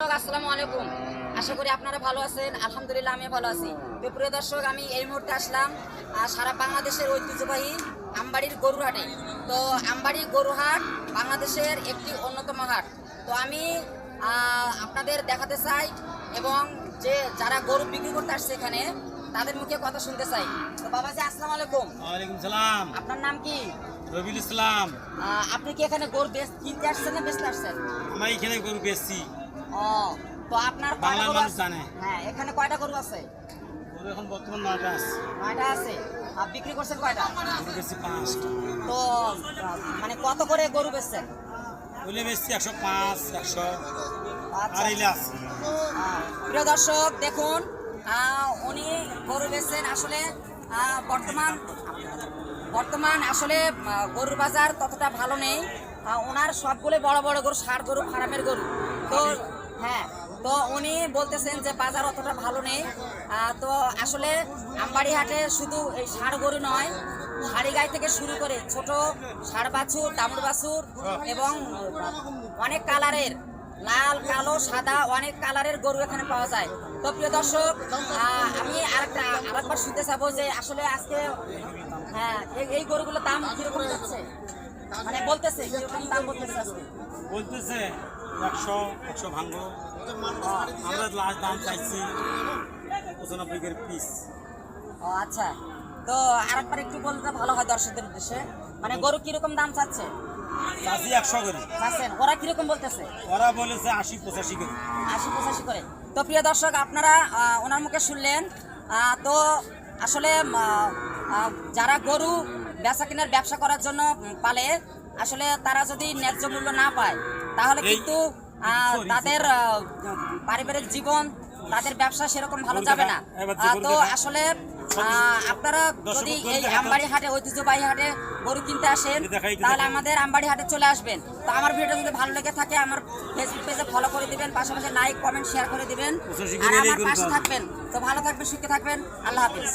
আসসালামু আলাইকুম। আশা করি আপনারা ভালো আছেন। আলহামদুলিল্লাহ আমি ভালো আছি। তো প্রিয় দর্শক, আমি এই মুহূর্তে আসলাম সারা বাংলাদেশের ঐতিহ্যবাহী আমবাড়ির গরুহাটে। তো আমবাড়ি গরুহাট বাংলাদেশের একটি অন্যতম হাট। তো আমি আপনাদের দেখাতে চাই এবং যারা গরু বিক্রি করতে আসছে এখানে তাদের মুখে কথা শুনতে চাই। তো বাবাজি আসসালামু আলাইকুম। ওয়ালাইকুম সালাম। আপনার নাম কি? রবিউল ইসলাম। আপনি কি এখানে গরু কিনতে আসছেন না বেচতে আসছেন? আমরা এখানে গরু বেচছি। ও, তো আপনার বাংলার মানুষ জানে। হ্যাঁ, এখানে কয়টা গরু আছে? গরু এখন বর্তমান 9টা আছে। 9টা আছে। আর বিক্রি করছেন কয়টা? গরু বেচছি 5টা। তো মানে কত করে গরু বেচছেন? বলে বেচছি 105, 100 আচ্ছা। আর এলে আছে। প্রিয় দর্শক দেখুন, উনি গরু বেচছেন। আসলে বর্তমান আসলে গরুর বাজার ততটা ভালো নেই। ওনার সবগুলো বড় বড় গরু, ষাঁড় গরু, ফার্মের গরু। তো হ্যাঁ, তো উনি বলতেছেন যে বাজার অতটা ভালো নেই। তো আসলে আমবাড়ি হাটে শুধু এই ষাঁড় গরু নয়, ষাঁড়ি গাই থেকে শুরু করে ছোট ষাঁড় বাছুর, দামুর বাছুর এবং অনেক কালারের, লাল, কালো, সাদা অনেক কালারের গরু এখানে পাওয়া যায়। তো প্রিয় দর্শক, আমি আরেকবার শুনতে চাবো যে আসলে আজকে হ্যাঁ এই গরুগুলোর দাম কিরকম যাচ্ছে, মানে বলতেছে কিরকম দাম বলতেছে আজকে? বলতেছে 100 ভাঙবো। আমরা লাস্ট দাম চাইছি 95 এর পিস। ও আচ্ছা, তো আরেকবার একটু বলতে ভালো হয় দর্শকদের উদ্দেশ্যে। মানে গরু কিরকম দাম চাচ্ছে? চাষি 100 করে। চাচ্ছেন, ওরা কিরকম বলতেছে? ওরা বলেছে 80-85 করে। 80-85 করে। তো প্রিয় দর্শক, আপনারা ওনার মুখে শুনলেন। তো আসলে যারা গরু বেচা কেনার ব্যবসা করার জন্য পালে, আসলে তারা যদি ন্যায্য মূল্য না পায় তাহলে কিন্তু তাদের পারিবারিক জীবন, তাদের ব্যবসা সেরকম ভালো যাবে না। তো আসলে আপনারা যদি এই আমবাড়ি হাটে, ঐতিহ্যবাহী হাটে গরু কিনতে আসেন তাহলে আমাদের আমবাড়ি হাটে চলে আসবেন। তো আমার ভিডিও যদি ভালো লেগে থাকে আমার ফেসবুক পেজে ফলো করে দিবেন, পাশাপাশি লাইক, কমেন্ট, শেয়ার করে দিবেন আর আমার পাশে থাকবেন। তো ভালো থাকবেন, সুখে থাকবেন। আল্লাহ হাফেজ।